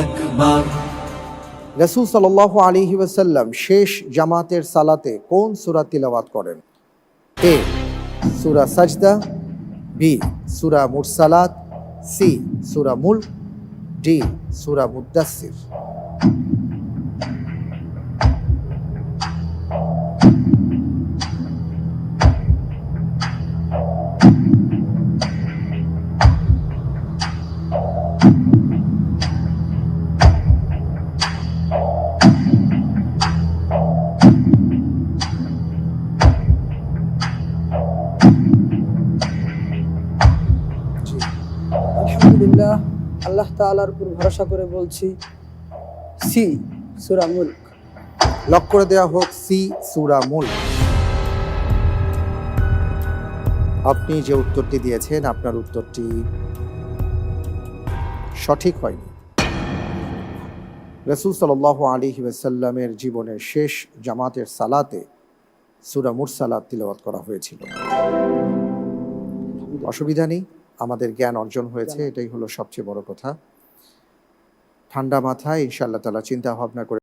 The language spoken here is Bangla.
আকবার। রাসূল সাল্লাল্লাহু আলাইহি ওয়াসাল্লাম শেষ জামাতের সালাতে কোন সূরা তিলাওয়াত করেন? এ সূরা সাজদা, বি সূরা মুরসালাত, সি সূরা মুলক, ডি সূরা মুদ্দাসসির। জি, আলহামদুলিল্লাহ, আল্লাহ তাআলার উপর ভরসা করে বলছি সি সূরা মুলক। লক করে দেওয়া হোক সি সূরা মুলক। আপনি যে উত্তরটি দিয়েছেন আপনার উত্তরটি সঠিক হয়নি। রাসূল সাল্লাল্লাহু আলাইহি ওয়াসাল্লামের জীবনের শেষ জামাতের সালাতে সূরা মুরসালাত তিলাওয়াত করা হয়েছিল। অসুবিধা নেই, আমাদের জ্ঞান অর্জন হয়েছে, এটাই হলো সবচেয়ে বড় কথা। ঠান্ডা মাথায় ইনশাআল্লাহ তাআলা চিন্তা ভাবনা করে